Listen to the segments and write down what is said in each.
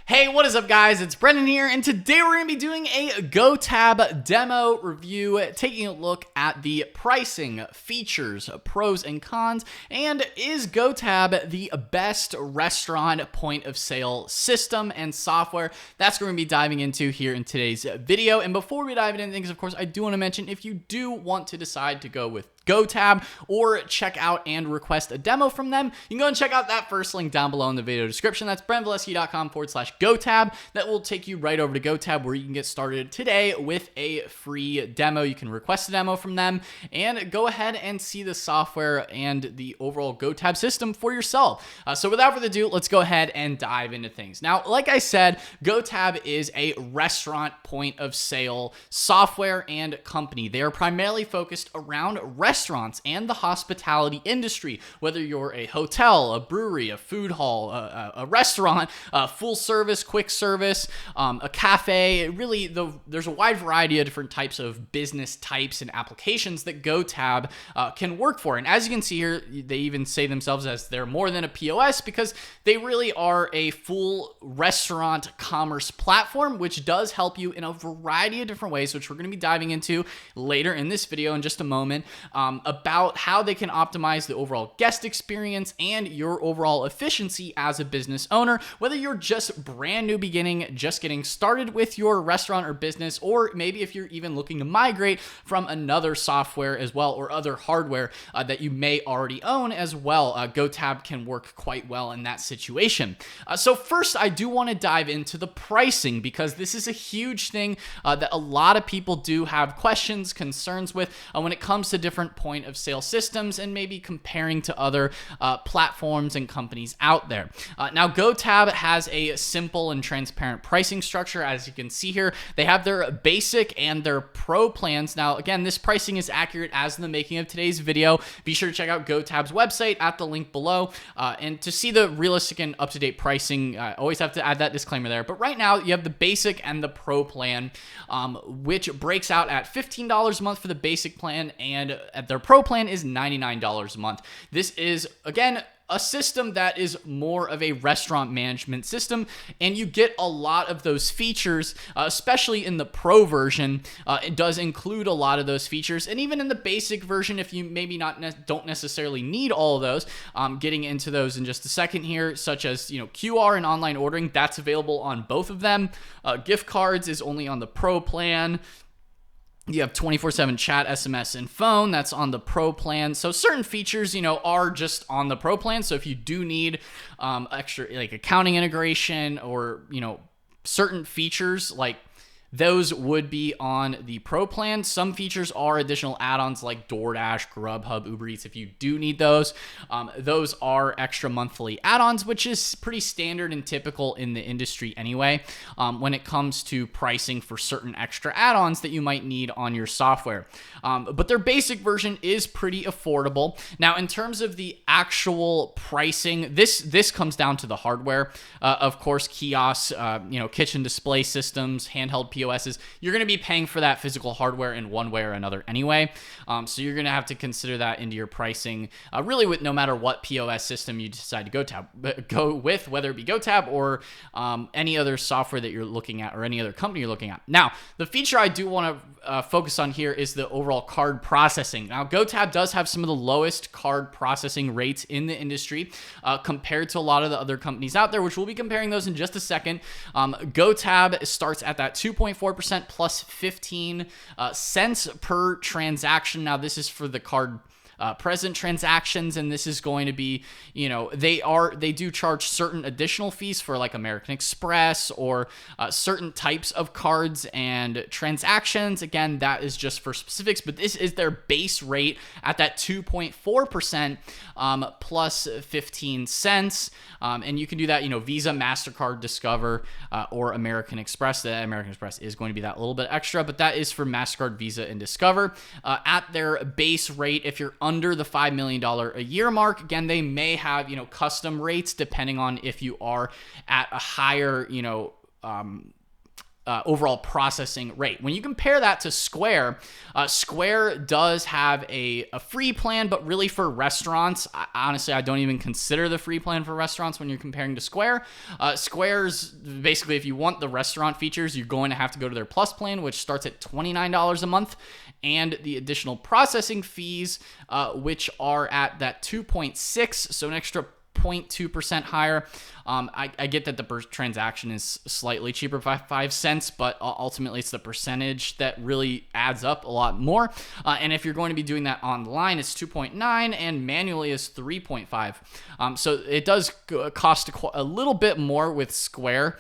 Hey, what is up, guys? It's Brendan here, and today we're going to be doing a GoTab demo review, taking a look at the pricing, features, pros and cons, and is GoTab the best restaurant point-of-sale system and software? That's what we're going to be diving into here in today's video. And before we dive into things, of course, I do want to mention, if you do want to decide to go with GoTab or check out and request a demo from them, you can go and check out that first link down below in the video description. That's brentvalesky.com/GoTab. That will take you right over to GoTab, where you can get started today with a free demo. You can request a demo from them and go ahead and see the software and the overall GoTab system for yourself. So without further ado, let's go ahead and dive into things. Now, like I said, GoTab is a restaurant point of sale software and company. They are primarily focused around restaurants and the hospitality industry. Whether you're a hotel, a brewery, a food hall, a restaurant, full service, quick service, a cafe, really there's a wide variety of different types of business types and applications that GoTab can work for. And as you can see here, they even say themselves as they're more than a POS, because they really are a full restaurant commerce platform, which does help you in a variety of different ways, which we're going to be diving into later in this video in just a moment. About how they can optimize the overall guest experience and your overall efficiency as a business owner, whether you're just brand new beginning, just getting started with your restaurant or business, or maybe if you're even looking to migrate from another software as well, or other hardware that you may already own as well. GoTab can work quite well in that situation. So first, I do want to dive into the pricing, because this is a huge thing that a lot of people do have questions, concerns with when it comes to different point of sale systems and maybe comparing to other platforms and companies out there. Now, GoTab has a simple and transparent pricing structure. As you can see here, they have their basic and their pro plans. Now, again, this pricing is accurate as in the making of today's video. Be sure to check out GoTab's website at the link below, and to see the realistic and up-to-date pricing. I always have to add that disclaimer there. But right now, you have the basic and the pro plan, which breaks out at $15 a month for the basic plan, and at their pro plan is $99 a month. This is, again, a system that is more of a restaurant management system, and you get a lot of those features, especially in the pro version. It does include a lot of those features, and even in the basic version, if you maybe don't necessarily need all of those, getting into those in just a second here, such as QR and online ordering, that's available on both of them. Gift cards is only on the pro plan. You have 24/7 chat, SMS, and phone. That's on the pro plan. So certain features, are just on the pro plan. So if you do need extra, like accounting integration or, certain features, like those would be on the pro plan. Some features are additional add-ons like DoorDash, Grubhub, Uber Eats. If you do need those are extra monthly add-ons, which is pretty standard and typical in the industry anyway, when it comes to pricing for certain extra add-ons that you might need on your software. But their basic version is pretty affordable. Now, in terms of the actual pricing, this comes down to the hardware. Of course, kiosks, kitchen display systems, handheld POSs, you're going to be paying for that physical hardware in one way or another anyway. So you're going to have to consider that into your pricing, really, with no matter what POS system you decide to go with, whether it be GoTab or any other software that you're looking at or any other company you're looking at. Now, the feature I do want to focus on here is the overall card processing. Now, GoTab does have some of the lowest card processing rates in the industry compared to a lot of the other companies out there, which we'll be comparing those in just a second. GoTab starts at that 2.4% plus 15 cents per transaction. Now, this is for the card present transactions, and this is going to be, they do charge certain additional fees for like American Express or certain types of cards and transactions. Again, that is just for specifics, but this is their base rate at that 2.4% plus 15 cents. And you can do that, Visa, MasterCard, Discover, or American Express. The American Express is going to be that little bit extra, but that is for MasterCard, Visa, and Discover. At their base rate, if you're under the $5 million a year mark, again, they may have, custom rates depending on if you are at a higher, overall processing rate. When you compare that to Square, Square does have a free plan, but really for restaurants, honestly, I don't even consider the free plan for restaurants when you're comparing to Square. Square's basically, if you want the restaurant features, you're going to have to go to their Plus plan, which starts at $29 a month, and the additional processing fees, which are at that 2.6, so an extra 0.2% higher. I get that the per transaction is slightly cheaper by 5 cents, but ultimately it's the percentage that really adds up a lot more. And if you're going to be doing that online, it's 2.9, and manually is 3.5. So it does cost a little bit more with Square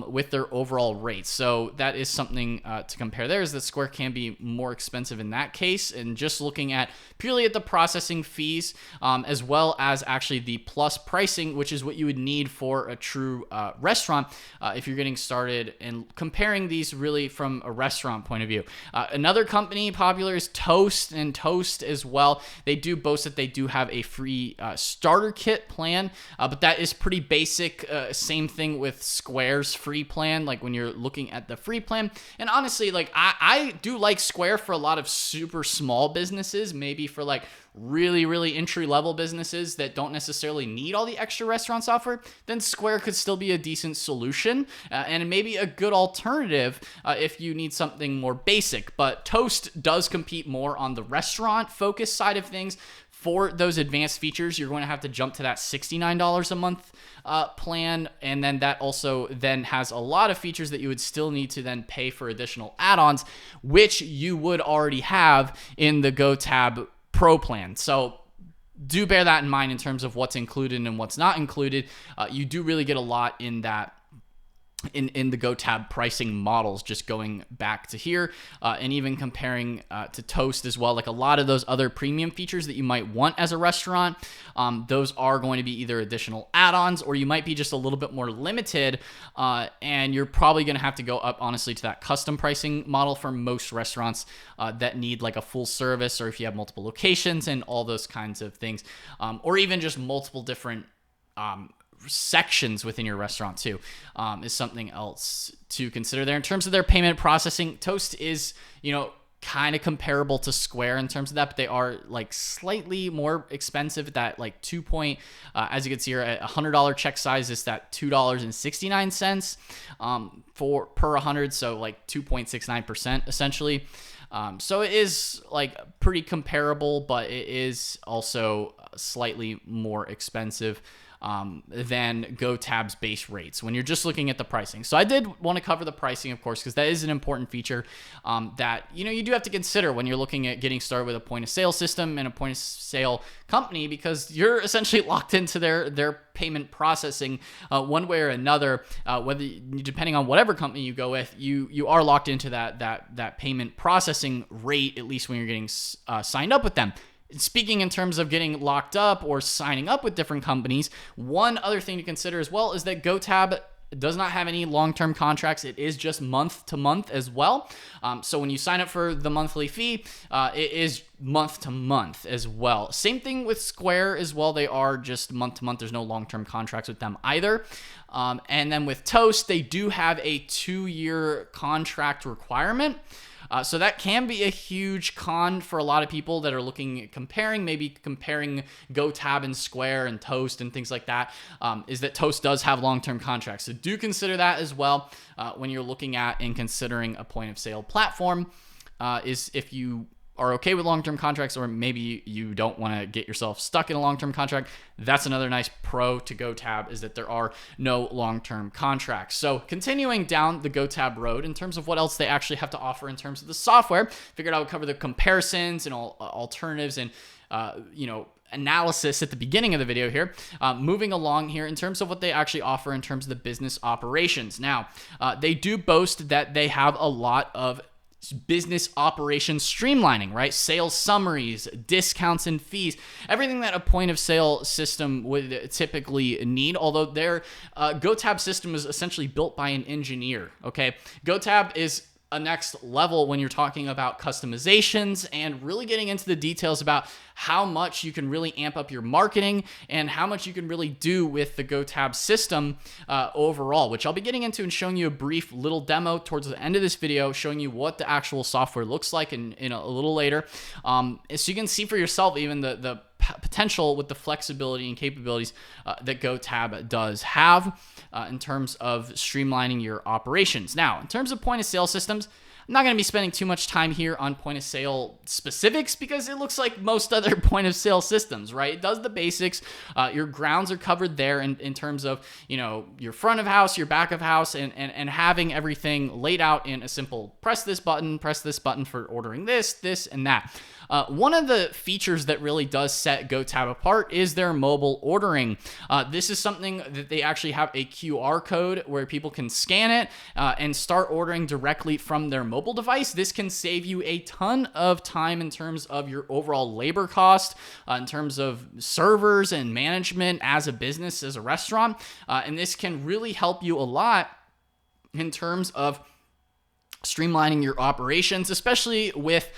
with their overall rates. So that is something to compare there, is that Square can be more expensive in that case. And just looking at purely at the processing fees, as well as actually the Plus pricing, which is what you would need for a true restaurant if you're getting started, and comparing these really from a restaurant point of view. Another company popular is Toast, and Toast as well. They do boast that they do have a free starter kit plan, but that is pretty basic. Same thing with Square's free plan, like when you're looking at the free plan. And honestly, like I do like Square for a lot of super small businesses, maybe for like really entry-level businesses that don't necessarily need all the extra restaurant software, then Square could still be a decent solution, and maybe a good alternative if you need something more basic. But Toast does compete more on the restaurant-focused side of things. For those advanced features, you're going to have to jump to that $69 a month plan, and then that also then has a lot of features that you would still need to then pay for additional add-ons, which you would already have in the GoTab Pro plan. So do bear that in mind in terms of what's included and what's not included. You do really get a lot in that in the GoTab pricing models, just going back to here, and even comparing to Toast as well. Like a lot of those other premium features that you might want as a restaurant, those are going to be either additional add-ons, or you might be just a little bit more limited, and you're probably going to have to go up, honestly, to that custom pricing model for most restaurants that need like a full service, or if you have multiple locations and all those kinds of things, or even just multiple different sections within your restaurant too, is something else to consider there. In terms of their payment processing, Toast is, kind of comparable to Square in terms of that, but they are like slightly more expensive at that like as you can see here, at $100 check size is that $2.69 per 100, so like 2.69% essentially. So it is like pretty comparable, but it is also slightly more expensive than GoTab's base rates when you're just looking at the pricing. So I did want to cover the pricing, of course, because that is an important feature that you do have to consider when you're looking at getting started with a point of sale system and a point of sale company, because you're essentially locked into their payment processing one way or another. Whether depending on whatever company you go with, you are locked into that payment processing rate, at least when you're getting signed up with them. Speaking in terms of getting locked up or signing up with different companies, one other thing to consider as well is that GoTab does not have any long-term contracts. It is just month to month as well. So when you sign up for the monthly fee, it is month to month as well. Same thing with Square as well. They are just month to month. There's no long-term contracts with them either. And then with Toast, they do have a 2-year contract requirement. So that can be a huge con for a lot of people that are looking at maybe comparing GoTab and Square and Toast and things like that, is that Toast does have long-term contracts. So do consider that as well when you're looking at and considering a point of sale platform, is if you are okay with long-term contracts, or maybe you don't want to get yourself stuck in a long-term contract. That's another nice pro to GoTab, is that there are no long-term contracts. So continuing down the GoTab road in terms of what else they actually have to offer in terms of the software, figured I would cover the comparisons and all alternatives and analysis at the beginning of the video here. Moving along here in terms of what they actually offer in terms of the business operations. Now, they do boast that they have a lot of business operations streamlining, right? Sales summaries, discounts and fees, everything that a point of sale system would typically need, although their GoTab system is essentially built by an engineer, okay? GoTab is a next level when you're talking about customizations and really getting into the details about how much you can really amp up your marketing and how much you can really do with the GoTab system overall, which I'll be getting into and showing you a brief little demo towards the end of this video, showing you what the actual software looks like in a little later. So you can see for yourself even the potential with the flexibility and capabilities that GoTab does have in terms of streamlining your operations. Now, in terms of point of sale systems, I'm not going to be spending too much time here on point of sale specifics because it looks like most other point of sale systems, right? It does the basics. Your grounds are covered there in terms of, your front of house, your back of house, and having everything laid out in a simple press this button for ordering this, and that. One of the features that really does set GoTab apart is their mobile ordering. This is something that they actually have a QR code where people can scan it and start ordering directly from their mobile device. This can save you a ton of time in terms of your overall labor cost, in terms of servers and management as a business, as a restaurant. And this can really help you a lot in terms of streamlining your operations, especially with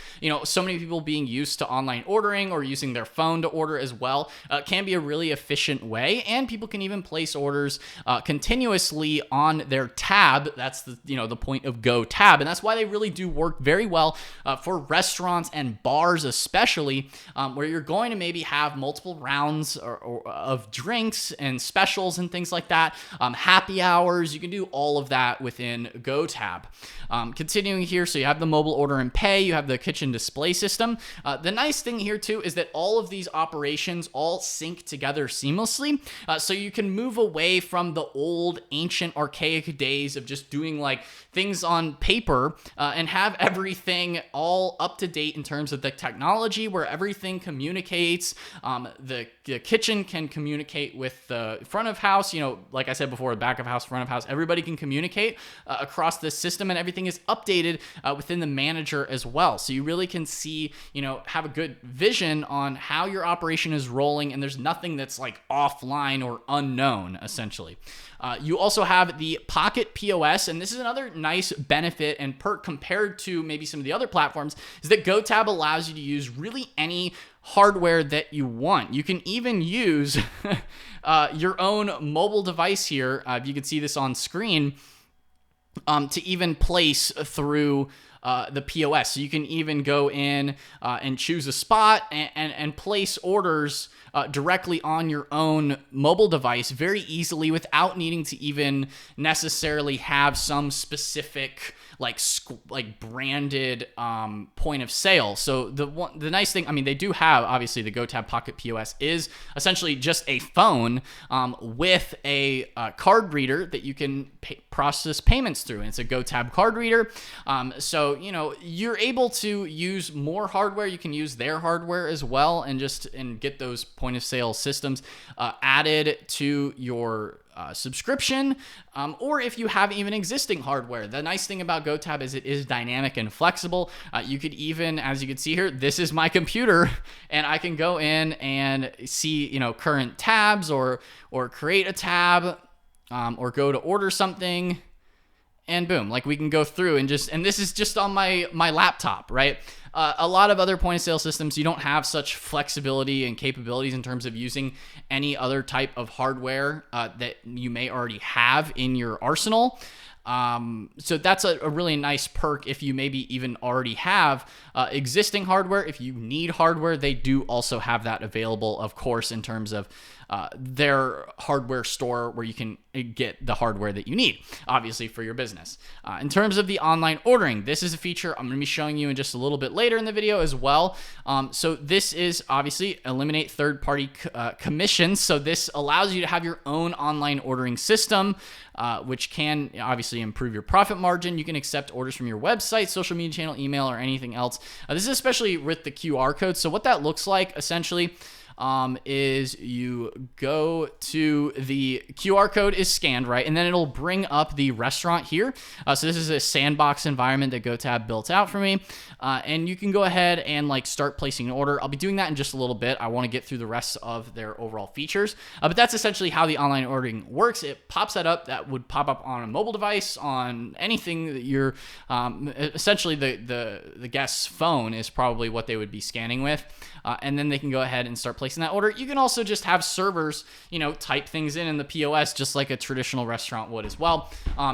so many people being used to online ordering or using their phone to order as well. Can be a really efficient way, and people can even place orders continuously on their tab. That's the point of GoTab, and that's why they really do work very well for restaurants and bars, especially where you're going to maybe have multiple rounds of drinks and specials and things like that. Happy hours, you can do all of that within GoTab. Continuing here, so you have the mobile order and pay, you have the kitchen display system. The nice thing here too is that all of these operations all sync together seamlessly, so you can move away from the old ancient archaic days of just doing like things on paper and have everything all up to date in terms of the technology where everything communicates. The kitchen can communicate with the front of house, like I said before, back of house, front of house, everybody can communicate across this system, and everything is updated within the manager as well. So you really can see, have a good vision on how your operation is rolling, and there's nothing that's like offline or unknown, essentially. You also have the Pocket POS, and this is another nice benefit and perk compared to maybe some of the other platforms, is that GoTab allows you to use really any hardware that you want. You can even use your own mobile device here. You can see this on screen. To even place through the POS. So you can even go in and choose a spot and place orders directly on your own mobile device very easily without needing to even necessarily have some specific like branded point of sale. So the nice thing, they do have, obviously, the GoTab Pocket POS is essentially just a phone with a card reader that you can process payments through. And it's a GoTab card reader. So you're able to use more hardware. You can use their hardware as well, and get those point of sale systems added to your subscription, or if you have even existing hardware. The nice thing about GoTab is it is dynamic and flexible. You could even, as you can see here, this is my computer, and I can go in and see current tabs or create a tab, or go to order something, and boom, like we can go through and this is just on my laptop, right? A lot of other point of sale systems, you don't have such flexibility and capabilities in terms of using any other type of hardware that you may already have in your arsenal. So that's a really nice perk if you maybe even already have existing hardware. If you need hardware, they do also have that available, of course, in terms of their hardware store where you can get the hardware that you need, obviously, for your business. In terms of the online ordering, this is a feature I'm going to be showing you in just a little bit later in the video as well. So this is obviously eliminate third-party commissions. So this allows you to have your own online ordering system, which can obviously improve your profit margin. You can accept orders from your website, social media channel, email, or anything else. This is especially with the QR code. So what that looks like, essentially, is you go to the QR code is scanned, right? And then it'll bring up the restaurant here. So this is a sandbox environment that GoTab built out for me. And you can go ahead and like start placing an order. I'll be doing that in just a little bit. I want to get through the rest of their overall features. But that's essentially how the online ordering works. It pops that up. That would pop up on a mobile device, on anything that you're, essentially the guest's phone is probably what they would be scanning with. And then they can go ahead and start placing that order. You can also just have servers, type things in the POS just like a traditional restaurant would as well.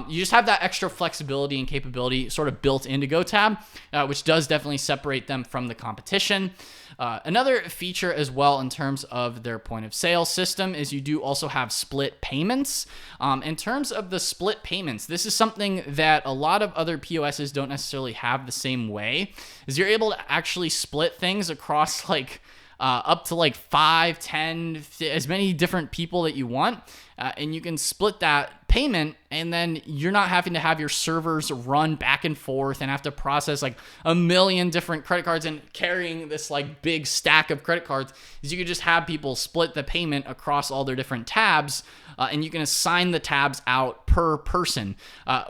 You just have that extra flexibility and capability sort of built into GoTab, which does definitely separate them from the competition. Another feature as well in terms of their point of sale system is you do also have split payments. In terms of the split payments, this is something that a lot of other POSs don't necessarily have the same way, is you're able to actually split things across like up to like 5, 10, as many different people that you want. And you can split that payment, and then you're not having to have your servers run back and forth and have to process like a million different credit cards and carrying this like big stack of credit cards. Is you could just have people split the payment across all their different tabs, and you can assign the tabs out per person,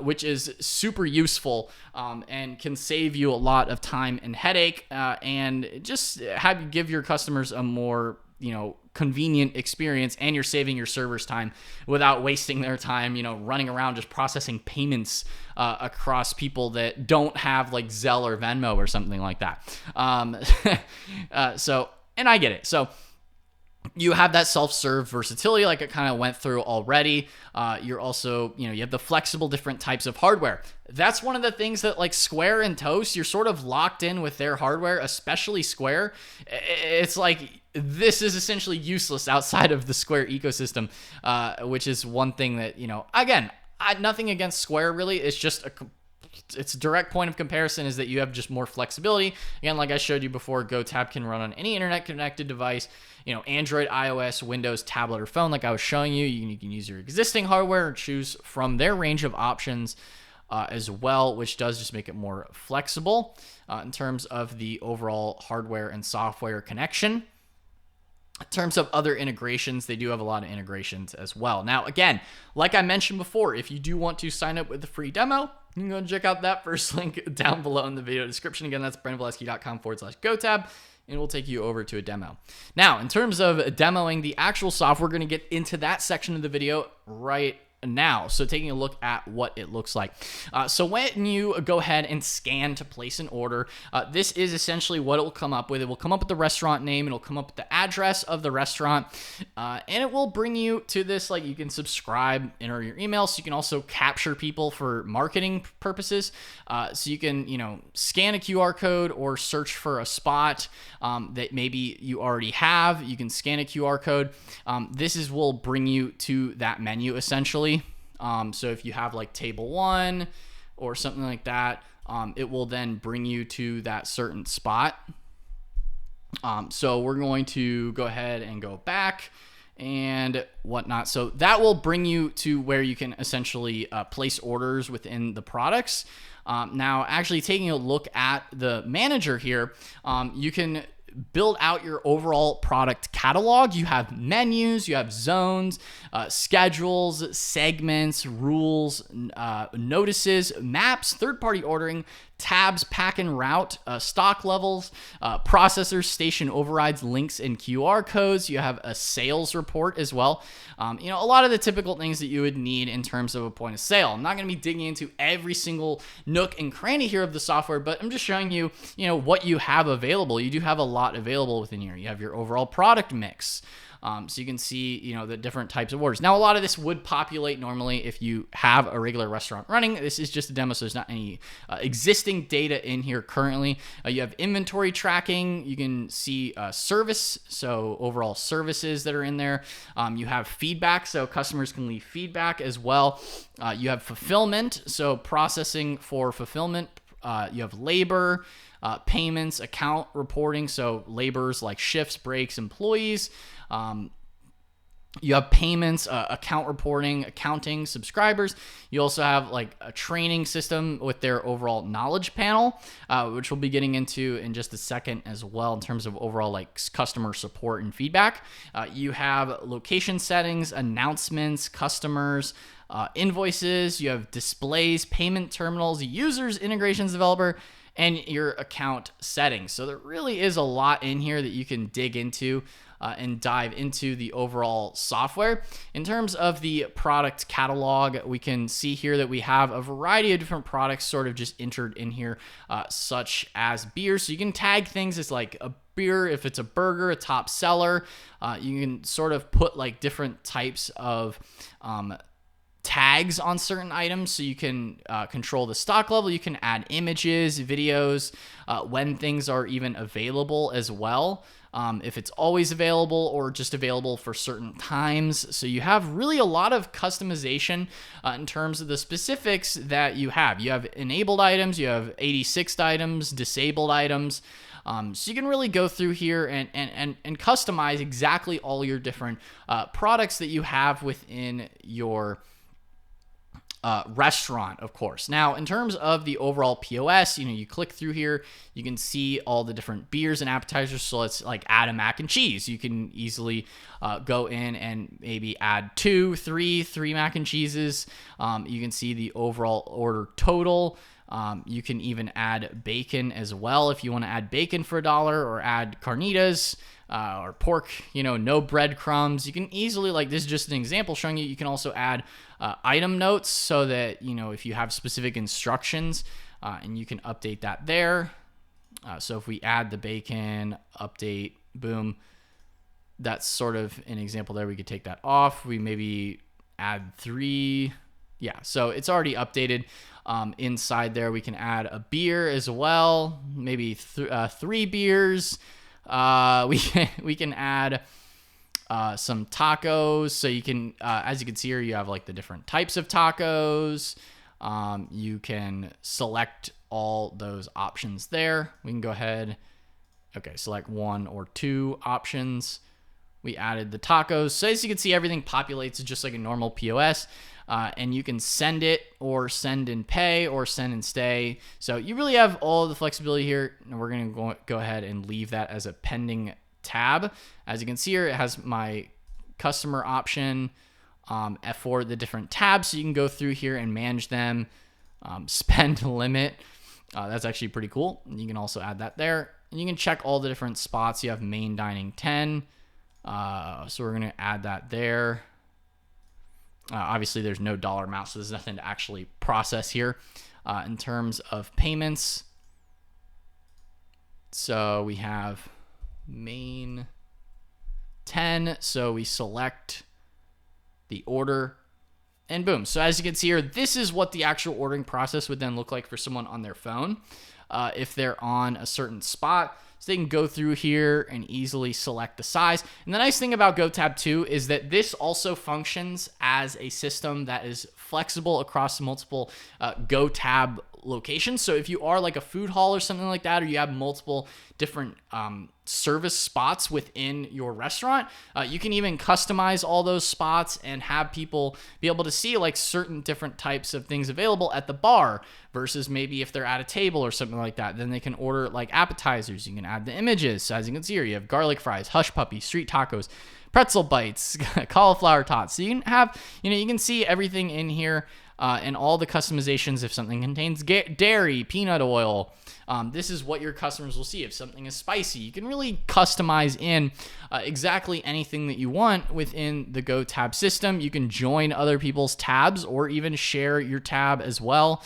which is super useful and can save you a lot of time and headache, and just have you give your customers a more convenient experience, and you're saving your servers time without wasting their time, running around just processing payments across people that don't have like Zelle or Venmo or something like that. And I get it. So you have that self-serve versatility like I kind of went through already. You're also, you have the flexible different types of hardware. That's one of the things that like Square and Toast, you're sort of locked in with their hardware, especially Square. It's like, this is essentially useless outside of the Square ecosystem, which is one thing that, again, nothing against Square really. It's just its direct point of comparison is that you have just more flexibility. Again, like I showed you before, GoTab can run on any internet connected device, Android, iOS, Windows, tablet, or phone. Like I was showing you, you can use your existing hardware or choose from their range of options as well, which does just make it more flexible in terms of the overall hardware and software connection. In terms of other integrations, they do have a lot of integrations as well. Now, again, like I mentioned before, if you do want to sign up with the free demo, you can go and check out that first link down below in the video description. Again, that's brandonvalesky.com/GoTab, and it will take you over to a demo. Now, in terms of demoing the actual software, we're going to get into that section of the video right now. So taking a look at what it looks like. So when you go ahead and scan to place an order, this is essentially what it will come up with. It will come up with the restaurant name. It'll come up with the address of the restaurant, and it will bring you to this, like you can subscribe, enter your email. So you can also capture people for marketing purposes. So you can, scan a QR code or search for a spot that maybe you already have. You can scan a QR code. This will bring you to that menu essentially. So if you have like table 1 or something like that, it will then bring you to that certain spot. So we're going to go ahead and go back and whatnot. So that will bring you to where you can essentially place orders within the products. Now, actually taking a look at the manager here, you can build out your overall product catalog. You have menus, you have zones, schedules, segments, rules, notices, maps, third-party ordering, tabs, pack and route, stock levels, processors, station overrides, links, and QR codes. You have a sales report as well. A lot of the typical things that you would need in terms of a point of sale. I'm not going to be digging into every single nook and cranny here of the software, but I'm just showing you, what you have available. You do have a lot available within here. You have your overall product mix. So you can see, the different types of orders. Now, a lot of this would populate normally if you have a regular restaurant running. This is just a demo, so there's not any existing data in here currently. You have inventory tracking. You can see service, so overall services that are in there. You have feedback, so customers can leave feedback as well. You have fulfillment, so processing for fulfillment. You have labor, payments, account reporting, so laborers like shifts, breaks, employees. You have payments, account reporting, accounting, subscribers. You also have like a training system with their overall knowledge panel, which we'll be getting into in just a second as well in terms of overall like customer support and feedback. You have location settings, announcements, customers, invoices. You have displays, payment terminals, users, integrations developer, and your account settings. So there really is a lot in here that you can dig into and dive into the overall software. In terms of the product catalog, we can see here that we have a variety of different products sort of just entered in here, such as beer. So you can tag things as like a beer, if it's a burger, a top seller. You can sort of put like different types of tags on certain items, so you can control the stock level. You can add images, videos, when things are even available as well, if it's always available or just available for certain times. So you have really a lot of customization in terms of the specifics that you have. You have enabled items, you have 86 items, disabled items. So you can really go through here and customize exactly all your different products that you have within your restaurant, of course. Now, in terms of the overall POS, you click through here, you can see all the different beers and appetizers. So let's like add a mac and cheese. You can easily go in and maybe add three mac and cheeses. You can see the overall order total. You can even add bacon as well if you want to add bacon for $1, or add carnitas or pork, no breadcrumbs. You can easily, like, this is just an example showing you can also add item notes, so that if you have specific instructions, and you can update that there. So if we add the bacon, update, boom, that's sort of an example there. We could take that off. We maybe add 3. Yeah, so it's already updated. Inside there, we can add a beer as well, maybe 3 beers. We can add some tacos. So you can, as you can see here, you have like the different types of tacos. You can select all those options there. We can go ahead. Okay, select 1 or 2 options. We added the tacos. So as you can see, everything populates just like a normal POS. And you can send it, or send and pay, or send and stay. So you really have all the flexibility here. And we're going to go ahead and leave that as a pending tab. As you can see here, it has my customer option for the different tabs. So you can go through here and manage them. Spend limit. That's actually pretty cool. And you can also add that there. And you can check all the different spots. You have main dining 10. So we're going to add that there. Obviously, there's no dollar amount, so there's nothing to actually process here. In terms of payments, so we have main 10. So we select the order, and boom. So as you can see here, this is what the actual ordering process would then look like for someone on their phone if they're on a certain spot. So they can go through here and easily select the size. And the nice thing about GoTab 2 is that this also functions as a system that is flexible across multiple GoTab locations. So if you are like a food hall or something like that, or you have multiple different service spots within your restaurant, you can even customize all those spots and have people be able to see like certain different types of things available at the bar, versus maybe if they're at a table or something like that, then they can order like appetizers. You can add the images. So as you can see here, you have garlic fries, hush puppy, street tacos, pretzel bites, cauliflower tots. So you can have, you can see everything in here. And all the customizations, if something contains dairy, peanut oil, this is what your customers will see. If something is spicy, you can really customize in exactly anything that you want within the GoTab system. You can join other people's tabs, or even share your tab as well.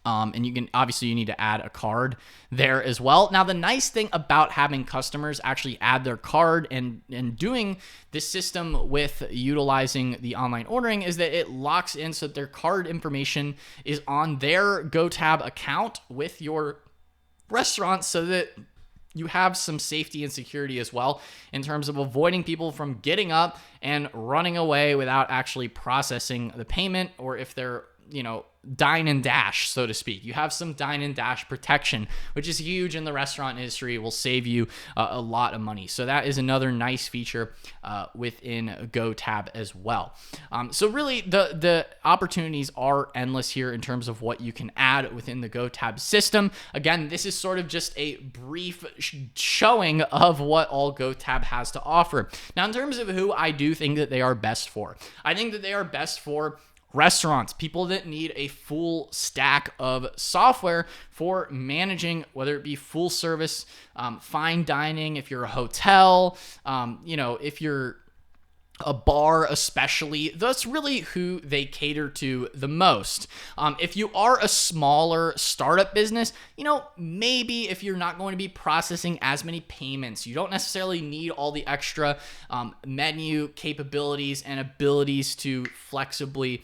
And you can, obviously you need to add a card there as well. Now, the nice thing about having customers actually add their card and doing this system with utilizing the online ordering is that it locks in so that their card information is on their GoTab account with your restaurant, so that you have some safety and security as well in terms of avoiding people from getting up and running away without actually processing the payment, or if they're dine and dash, so to speak. You have some dine and dash protection, which is huge in the restaurant industry. It will save you a lot of money. So that is another nice feature within GoTab as well. So really the opportunities are endless here in terms of what you can add within the GoTab system. Again, this is sort of just a brief showing of what all GoTab has to offer. Now, in terms of who I do think that they are best for, I think that they are best for restaurants, people that need a full stack of software for managing, whether it be full service, fine dining, if you're a hotel, if you're a bar especially. That's really who they cater to the most. If you are a smaller startup business, maybe if you're not going to be processing as many payments, you don't necessarily need all the extra menu capabilities and abilities to flexibly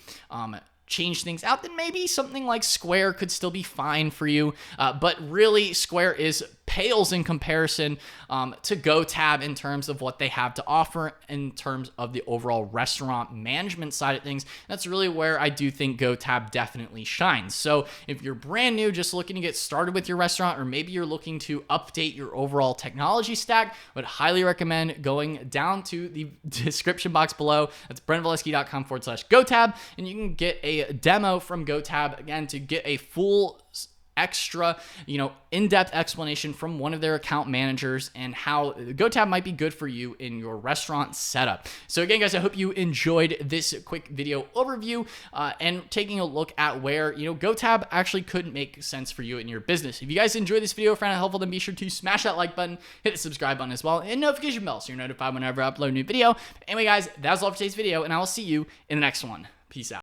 change things out, then maybe something like Square could still be fine for you. But really, Square pales in comparison to GoTab in terms of what they have to offer in terms of the overall restaurant management side of things. That's really where I do think GoTab definitely shines. So if you're brand new, just looking to get started with your restaurant, or maybe you're looking to update your overall technology stack, I would highly recommend going down to the description box below. That's brentvalesky.com/GoTab, and you can get a demo from GoTab, again, to get a full extra, in-depth explanation from one of their account managers and how GoTab might be good for you in your restaurant setup. So again, guys, I hope you enjoyed this quick video overview and taking a look at where, GoTab actually could make sense for you in your business. If you guys enjoyed this video, found it helpful, then be sure to smash that like button, hit the subscribe button as well, and notification bell so you're notified whenever I upload a new video. But anyway, guys, that's all for today's video, and I will see you in the next one. Peace out.